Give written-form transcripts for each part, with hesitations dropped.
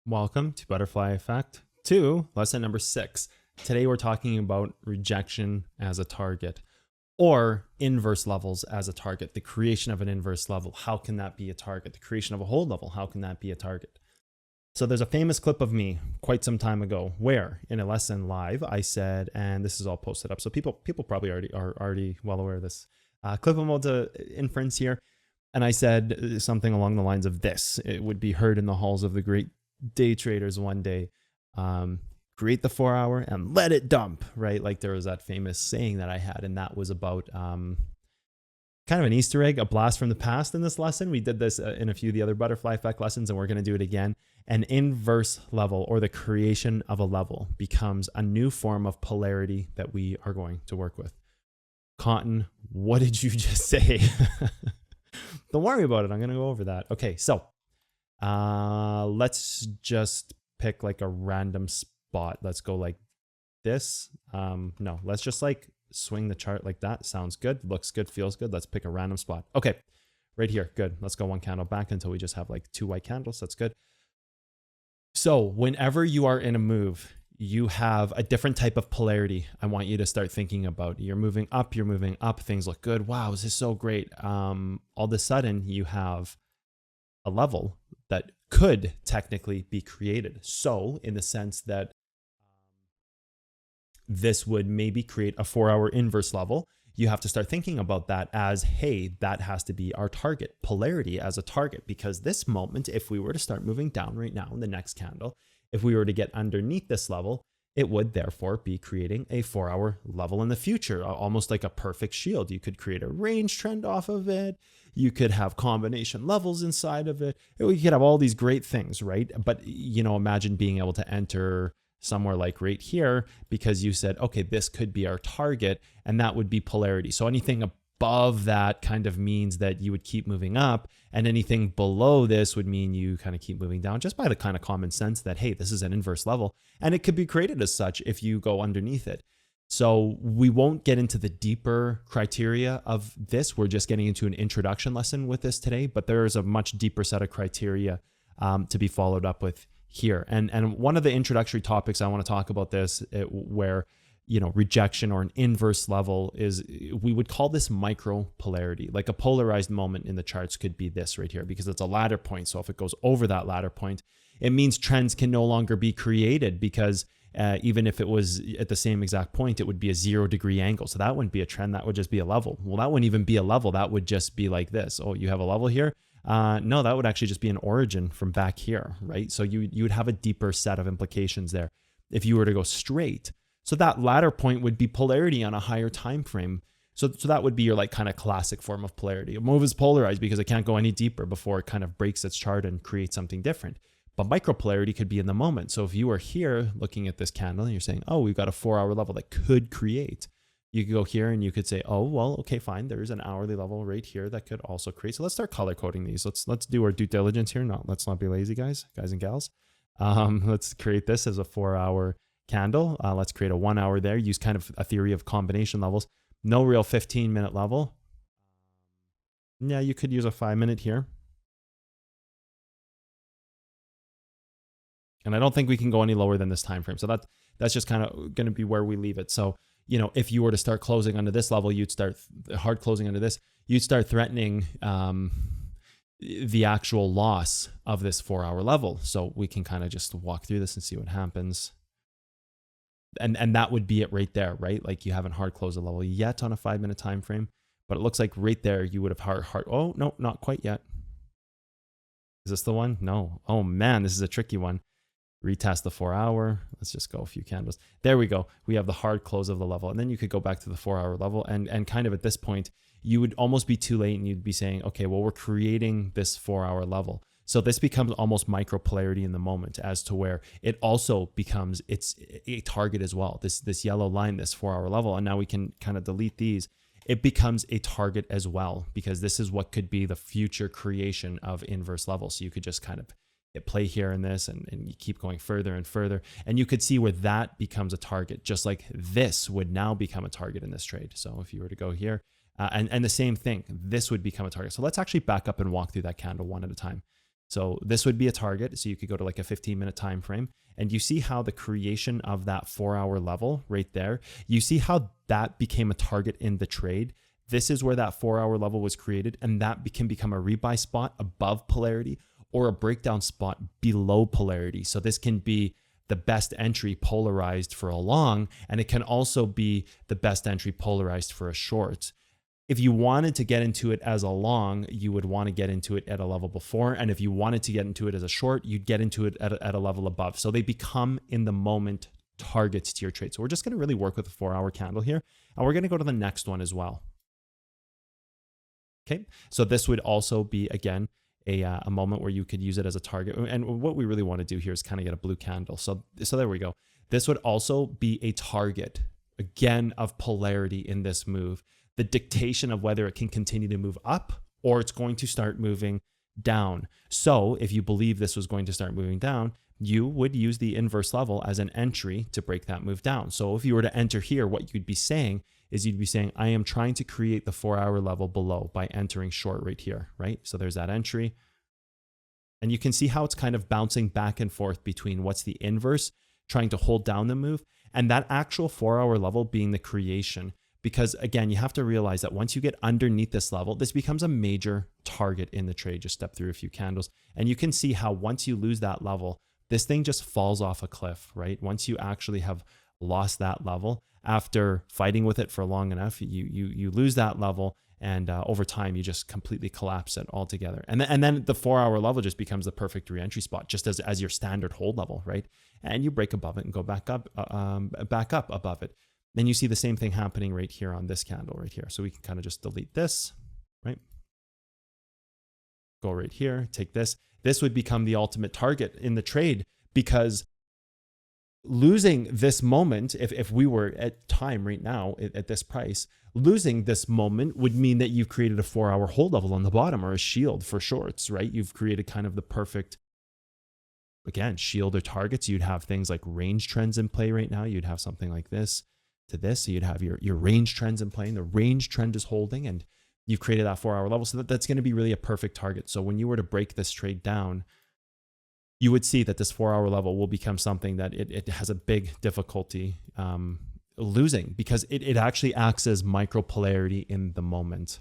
Welcome to Butterfly Effect 2, lesson number 6. Today we're talking about rejection as a target, or inverse levels as a target. The creation of an inverse level, how can that be a target? The creation of a hold level, how can that be a target? So there's a famous clip of me quite some time ago where in a lesson live I said, and this is all posted up, so people probably are already well aware of this. Clip of the inference here. And I said something along the lines of this: it would be heard in the halls of the great day traders one day, create the 4 hour and let it dump, right? Like there was that famous saying that I had, and that was about kind of an Easter egg, a blast from the past in this lesson. We did this in a few of the other butterfly effect lessons, and we're going to do it again. An inverse level, or the creation of a level, becomes a new form of polarity that we are going to work with. Cotton, what did you just say? Don't worry about it. I'm going to go over that. Okay, so let's just pick like a random spot. Let's go like this. No, let's just like swing the chart like that. Sounds good. Looks good. Feels good. Let's pick a random spot. Okay, right here. Good. Let's go one candle back until we just have like 2 white candles. That's good. So whenever you are in a move, you have a different type of polarity I want you to start thinking about. You're moving up, things look good. Wow, this is so great. All of a sudden you have a level that could technically be created. So in the sense that this would maybe create a 4 hour inverse level, you have to start thinking about that as, hey, that has to be our target, polarity as a target, because this moment, if we were to start moving down right now in the next candle, if we were to get underneath this level, it would therefore be creating a 4 hour level in the future, almost like a perfect shield. You could create a range trend off of it. You could have combination levels inside of it. You could have all these great things, right? But, you know, imagine being able to enter somewhere like right here because you said, okay, this could be our target, and that would be polarity. So anything above that kind of means that you would keep moving up, and anything below this would mean you kind of keep moving down, just by the kind of common sense that, hey, this is an inverse level, and it could be created as such if you go underneath it. So we won't get into the deeper criteria of this. We're just getting into an introduction lesson with this today, but there is a much deeper set of criteria to be followed up with here. And one of the introductory topics I want to talk about this, where rejection or an inverse level is, we would call this micro polarity. Like a polarized moment in the charts could be this right here, because it's a ladder point. So if it goes over that ladder point, it means trends can no longer be created, because even if it was at the same exact point, it would be a 0-degree angle. So that wouldn't be a trend. That would just be a level. Well, that wouldn't even be a level. That would just be like this. Oh, you have a level here? No, that would actually just be an origin from back here, right? So you would have a deeper set of implications there if you were to go straight. So that latter point would be polarity on a higher time frame. So that would be your like kind of classic form of polarity. A move is polarized because it can't go any deeper before it kind of breaks its chart and creates something different. But micropolarity could be in the moment. So if you are here looking at this candle and you're saying, oh, we've got a 4 hour level that could create, you could go here and you could say, oh, well, okay, fine. There's an hourly level right here that could also create. So let's start color coding these. Let's do our due diligence here. Let's not be lazy, guys and gals. Let's create this as a 4 hour candle. Let's create a 1 hour there. Use kind of a theory of combination levels. No real 15-minute level. Yeah, you could use a 5-minute here. And I don't think we can go any lower than this time frame. So that's just kind of going to be where we leave it. So, if you were to start closing under this level, you'd start hard closing under this, you'd start threatening the actual loss of this 4 hour level. So we can kind of just walk through this and see what happens. And that would be it right there, right? Like you haven't hard closed a level yet on a 5-minute time frame, but it looks like right there you would have oh, no, not quite yet. Is this the one? No. Oh man, this is a tricky one. Retest the 4 hour. Let's just go a few candles. There we go. We have the hard close of the level. And then you could go back to the 4 hour level. And kind of at this point, you would almost be too late and you'd be saying, okay, well, we're creating this 4 hour level. So this becomes almost micro polarity in the moment, as to where it also becomes, it's a target as well. This yellow line, this 4 hour level. And now we can kind of delete these. It becomes a target as well, because this is what could be the future creation of inverse levels. So you could just kind of play here in this and you keep going further and further, and you could see where that becomes a target, just like this would now become a target in this trade. So if you were to go here and the same thing, this would become a target. So let's actually back up and walk through that candle one at a time. So this would be a target. So you could go to like a 15-minute time frame, and you see how the creation of that 4-hour level right there, you see how that became a target in the trade. This is where that 4-hour level was created, and that can become a rebuy spot above polarity or a breakdown spot below polarity. So this can be the best entry polarized for a long, and it can also be the best entry polarized for a short. If you wanted to get into it as a long, you would want to get into it at a level before. And if you wanted to get into it as a short, you'd get into it at a level above. So they become in the moment targets to your trade. So we're just going to really work with a 4-hour candle here. And we're going to go to the next one as well. Okay, so this would also be, again, a moment where you could use it as a target. And what we really want to do here is kind of get a blue candle. So there we go. This would also be a target, again, of polarity in this move. The dictation of whether it can continue to move up or it's going to start moving down. So if you believe this was going to start moving down, you would use the inverse level as an entry to break that move down. So if you were to enter here, what you'd be saying is you'd be saying, I am trying to create the 4-hour level below by entering short right here, right? So there's that entry. And you can see how it's kind of bouncing back and forth between what's the inverse, trying to hold down the move, and that actual 4-hour level being the creation. Because again, you have to realize that once you get underneath this level, this becomes a major target in the trade. Just step through a few candles. And you can see how once you lose that level, this thing just falls off a cliff, right? Once you actually have lost that level, after fighting with it for long enough, you lose that level. And over time, you just completely collapse it altogether. And then the 4-hour level just becomes the perfect re-entry spot, just as your standard hold level, right? And you break above it and go back up above it. Then you see the same thing happening right here on this candle right here. So we can kind of just delete this, right? Go right here, take this. This would become the ultimate target in the trade, because losing this moment, if we were at time right now at this price, losing this moment would mean that you've created a 4-hour hold level on the bottom, or a shield for shorts, right? You've created kind of the perfect, again, shield or targets. You'd have things like range trends in play right now. You'd have something like this to this. So you'd have your range trends in play, and the range trend is holding, and you've created that 4-hour level. So that's going to be really a perfect target. So when you were to break this trade down, you would see that this 4-hour level will become something that it has a big difficulty losing, because it actually acts as micropolarity in the moment.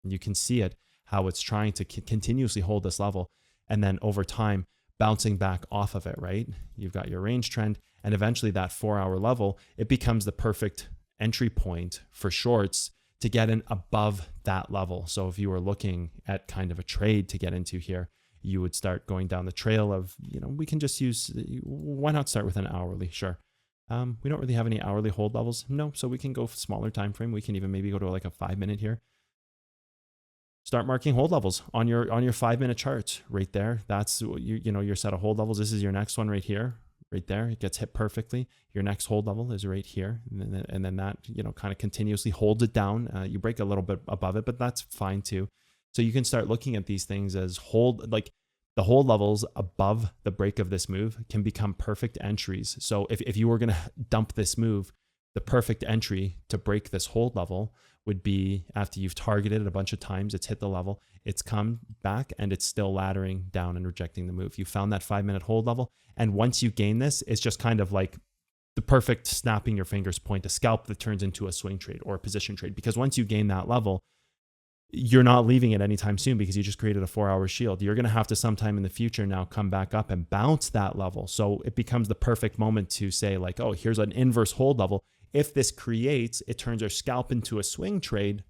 And you can see it, how it's trying to continuously hold this level, and then over time bouncing back off of it, right? You've got your range trend, and eventually that 4-hour level, it becomes the perfect entry point for shorts to get in above that level. So if you were looking at kind of a trade to get into here, you would start going down the trail of, we can just use, why not start with an hourly? Sure. We don't really have any hourly hold levels. No. So we can go smaller time frame. We can even maybe go to like a 5-minute here. Start marking hold levels on your 5-minute chart right there. That's your set of hold levels. This is your next one right here, right there. It gets hit perfectly. Your next hold level is right here. And then that, kind of continuously holds it down. You break a little bit above it, but that's fine too. So you can start looking at these things as the hold levels above the break of this move can become perfect entries. So if you were going to dump this move, the perfect entry to break this hold level would be after you've targeted it a bunch of times, it's hit the level, it's come back, and it's still laddering down and rejecting the move. You found that 5-minute hold level. And once you gain this, it's just kind of like the perfect snapping your fingers point, a scalp that turns into a swing trade or a position trade. Because once you gain that level, you're not leaving it anytime soon, because you just created a 4-hour shield. You're going to have to sometime in the future now come back up and bounce that level. So it becomes the perfect moment to say like, oh, here's an inverse hold level. If this creates, it turns our scalp into a swing trade.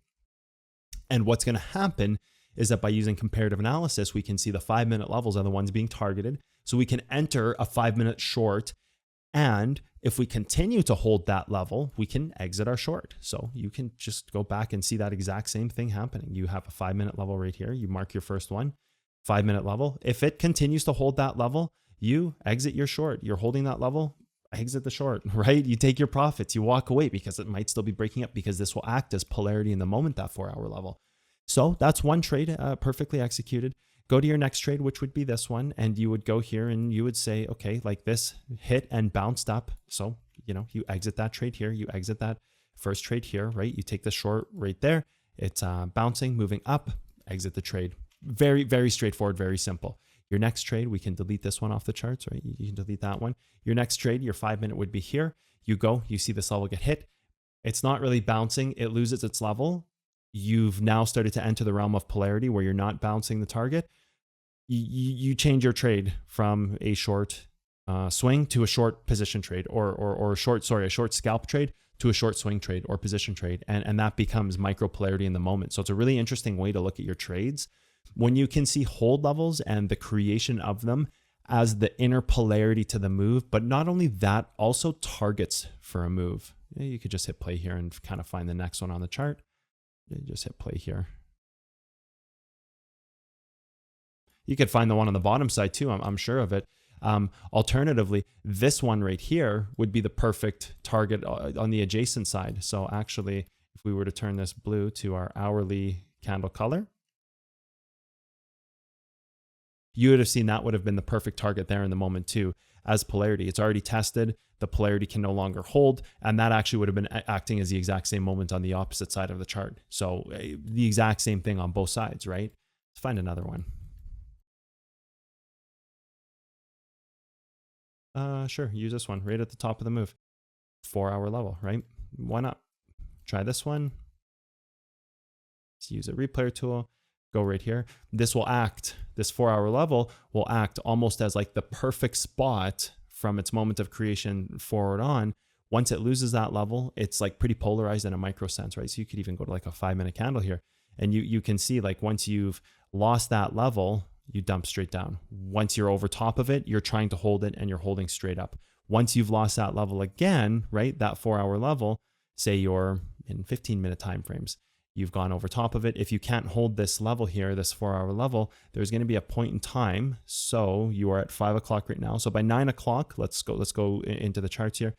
And what's going to happen is that by using comparative analysis, we can see the 5-minute levels are the ones being targeted. So we can enter a 5-minute short. And if we continue to hold that level, we can exit our short. So you can just go back and see that exact same thing happening. You have a 5-minute level right here. You mark your first one, 5-minute level. If it continues to hold that level, you exit your short. You're holding that level, exit the short, right? You take your profits, you walk away, because it might still be breaking up, because this will act as polarity in the moment, that 4-hour level. So that's one trade perfectly executed. Go to your next trade, which would be this one. And you would go here and you would say, okay, like this hit and bounced up. So, you exit that trade here, you exit that first trade here, right? You take the short right there. It's bouncing, moving up. exit the trade. Very, very straightforward, very simple. Your next trade, we can delete this one off the charts, right? You can delete that one. Your next trade, your 5 minute would be here. You go, you see this level get hit. It's not really bouncing. It loses its level. You've now started to enter the realm of polarity where you're not bouncing the target. You change your trade from a short swing to a short position trade or a short scalp trade to a short swing trade or position trade. And that becomes micro polarity in the moment. So it's a really interesting way to look at your trades when you can see hold levels and the creation of them as the inner polarity to the move. But not only that, also targets for a move. You could just hit play here and kind of find the next one on the chart. You just hit play here. You could find the one on the bottom side too, I'm sure of it. Alternatively, this one right here would be the perfect target on the adjacent side. So actually, if we were to turn this blue to our hourly candle color, you would have seen that would have been the perfect target there in the moment too. As polarity, it's already tested, the polarity can no longer hold, and that actually would have been acting as the exact same moment on the opposite side of the chart. So the exact same thing on both sides, right? Let's find another one. Sure, use this one right at the top of the move. 4 hour level, right? Why not? Try this one. Let's use a replayer tool. Go right here. This will act, this 4 hour level will act almost as like the perfect spot from its moment of creation forward on. Once it loses that level, it's like pretty polarized in a micro sense, right? So you could even go to like a 5 minute candle here and you can see like once you've lost that level, you dump straight down. Once you're over top of it, you're trying to hold it and you're holding straight up. Once you've lost that level again, right? That 4 hour level, say you're in 15 minute time frames, you've gone over top of it. If you can't hold this level here, this 4 hour level, there's going to be a point in time. So you are at 5 o'clock right now. So by 9 o'clock, let's go into the charts here.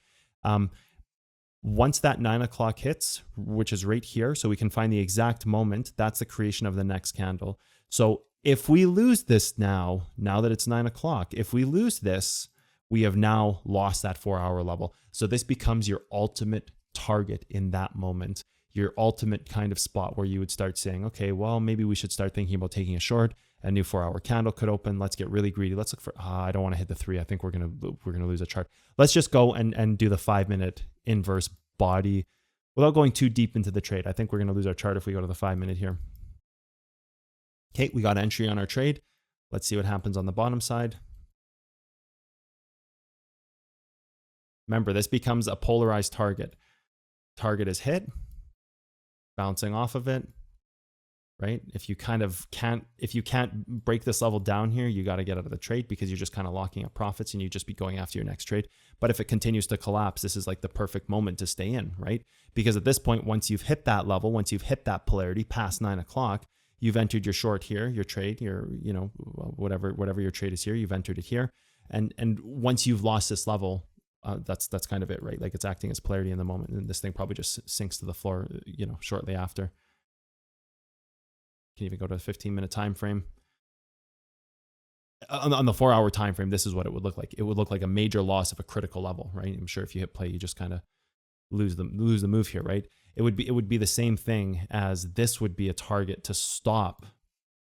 Once that 9 o'clock hits, which is right here, so we can find the exact moment, that's the creation of the next candle. So if we lose this now that it's 9 o'clock, if we lose this, we have now lost that 4 hour level. So this becomes your ultimate target in that moment, your ultimate kind of spot where you would start saying, okay, well, maybe we should start thinking about taking a short. A new 4 hour candle could open. Let's get really greedy. Let's look for, I don't want to hit the 3. I think we're going to lose a chart. Let's just go and do the 5 minute inverse body without going too deep into the trade. I think we're going to lose our chart if we go to the 5 minute here. Okay, we got entry on our trade. Let's see what happens on the bottom side. Remember, this becomes a polarized target. Target is hit, bouncing off of it, right? If you can't break this level down here, you got to get out of the trade because you're just kind of locking up profits and you just be going after your next trade. But if it continues to collapse, this is like the perfect moment to stay in, right? Because at this point, once you've hit that level, once you've hit that polarity past 9 o'clock, you've entered your short here, your trade, your, whatever your trade is here, you've entered it here. And once you've lost this level, that's kind of it, right? Like it's acting as polarity in the moment, and this thing probably just sinks to the floor, shortly after. You can even go to a 15-minute time frame. On the 4 hour time frame, this is what it would look like. It would look like a major loss of a critical level, right? I'm sure if you hit play, you just kind of lose the move here, right? It would be the same thing as this would be a target to stop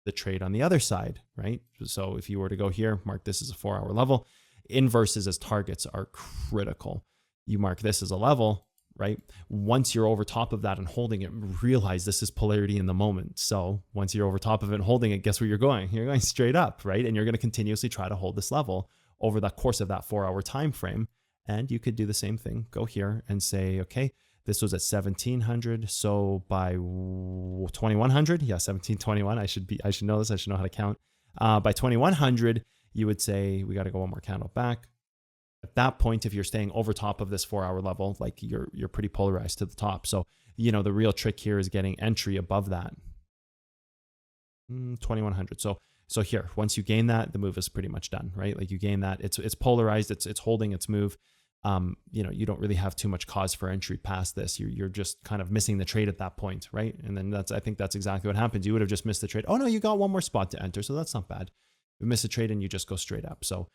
the trade on the other side, right? So if you were to go here, mark this as a 4 hour level. Inverses as targets are critical. You mark this as a level, right? Once you're over top of that and holding it, realize this is polarity in the moment. So once you're over top of it and holding it, guess where you're going? You're going straight up, right? And you're going to continuously try to hold this level over the course of that 4 hour time frame. And you could do the same thing. Go here and say, okay, this was at 1700. So by 2100, yeah, 1721. I should know this. I should know how to count. By 2100, you would say, we got to go one more candle back. At that point, if you're staying over top of this 4 hour level, like you're pretty polarized to the top. So, the real trick here is getting entry above that. 2100. So here, once you gain that, the move is pretty much done, right? Like you gain that, it's polarized, it's holding its move. You don't really have too much cause for entry past this. You're just kind of missing the trade at that point, right? And then I think that's exactly what happens. You would have just missed the trade. Oh no, you got one more spot to enter, so that's not bad. You miss a trade and you just go straight up. So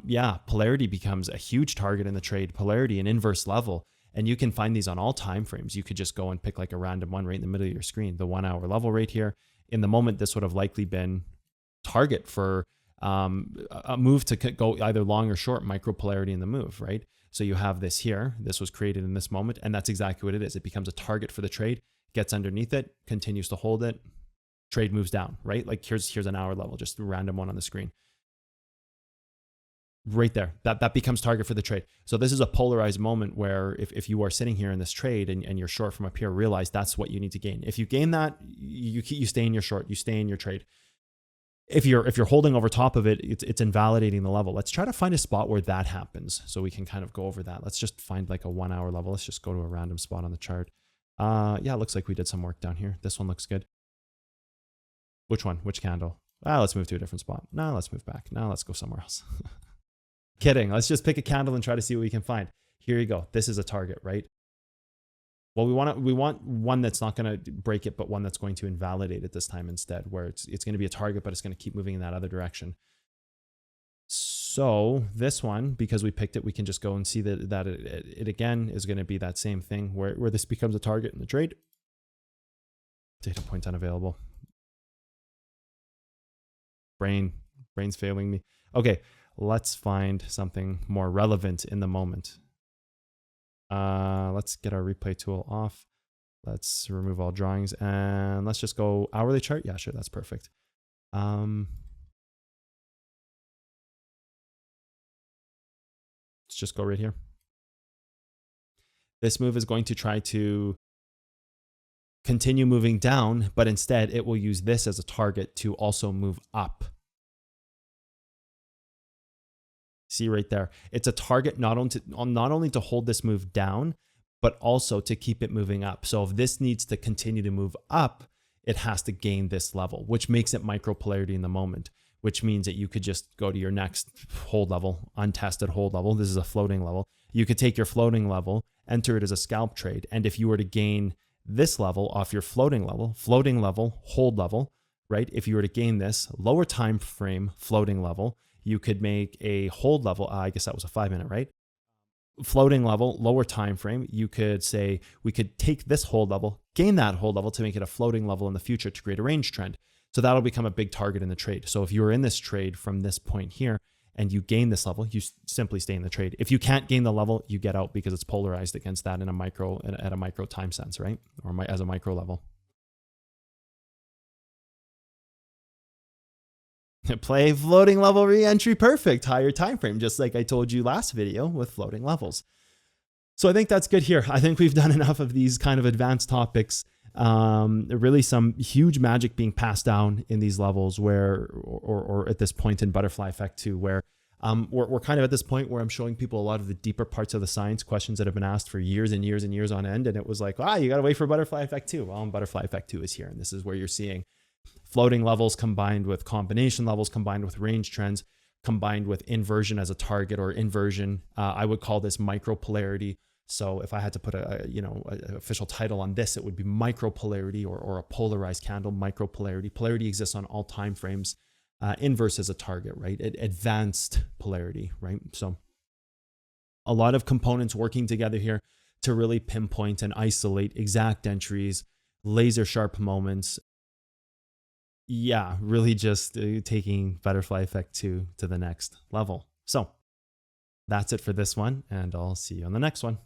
yeah, polarity becomes a huge target in the trade. Polarity and inverse level, and you can find these on all time frames. You could just go and pick like a random one right in the middle of your screen, the 1 hour level right here, in the moment, this would have likely been target for a move to go either long or short, micropolarity in the move, right? So you have this here, this was created in this moment, and that's exactly what it is. It becomes a target for the trade, gets underneath it, continues to hold it, trade moves down, right? Like here's an hour level, just a random one on the screen. Right there, that becomes target for the trade. So this is a polarized moment where if you are sitting here in this trade and you're short from up here, realize that's what you need to gain. If you gain that, you stay in your short, you stay in your trade. If you're holding over top of it, it's invalidating the level. Let's try to find a spot where that happens so we can kind of go over that. Let's just find like a 1 hour level. Let's just go to a random spot on the chart. Yeah, it looks like we did some work down here. This one looks good. Which one? Which candle? Let's move to a different spot. No, let's move back. Now let's go somewhere else. Kidding. Let's just pick a candle and try to see what we can find. Here you go. This is a target, right? Well, we want one that's not going to break it, but one that's going to invalidate it this time instead, where it's going to be a target, but it's going to keep moving in that other direction. So this one, because we picked it, we can just go and see that it again is going to be that same thing where this becomes a target in the trade. Data point unavailable. Brain's failing me. Okay, let's find something more relevant in the moment. Let's get our replay tool off. Let's remove all drawings and let's just go hourly chart. Yeah, sure. That's perfect. Let's just go right here. This move is going to try to continue moving down, but instead it will use this as a target to also move up. See right there, it's a target not only to hold this move down, but also to keep it moving up. So if this needs to continue to move up, it has to gain this level, which makes it micropolarity in the moment, which means that you could just go to your next hold level, untested hold level. This is a floating level. You could take your floating level, enter it as a scalp trade. And if you were to gain this level off your floating level, hold level, right? If you were to gain this lower time frame floating level, you could make a hold level. I guess that was a 5 minute, right? Floating level, lower time frame. You could say we could take this hold level, gain that hold level to make it a floating level in the future to create a range trend. So that'll become a big target in the trade. So if you were in this trade from this point here and you gain this level, you simply stay in the trade. If you can't gain the level, you get out because it's polarized against that in a micro at a micro time sense, right? Or as a micro level. Play floating level re-entry perfect, higher time frame, just like I told you last video with floating levels. So I think that's good here. I think we've done enough of these kind of advanced topics. Really some huge magic being passed down in these levels where, or at this point in Butterfly Effect 2, where we're kind of at this point where I'm showing people a lot of the deeper parts of the science, questions that have been asked for years and years and years on end. And it was like, you got to wait for Butterfly Effect 2. Well, Butterfly Effect 2 is here. And this is where you're seeing floating levels combined with combination levels, combined with range trends, combined with inversion as a target or inversion. I would call this micropolarity. So if I had to put an official title on this, it would be micropolarity or a polarized candle, micropolarity. Polarity exists on all time frames. Inverse as a target, right? Advanced polarity, right? So a lot of components working together here to really pinpoint and isolate exact entries, laser sharp moments. Yeah, really just taking Butterfly Effect 2 to the next level. So that's it for this one, and I'll see you on the next one.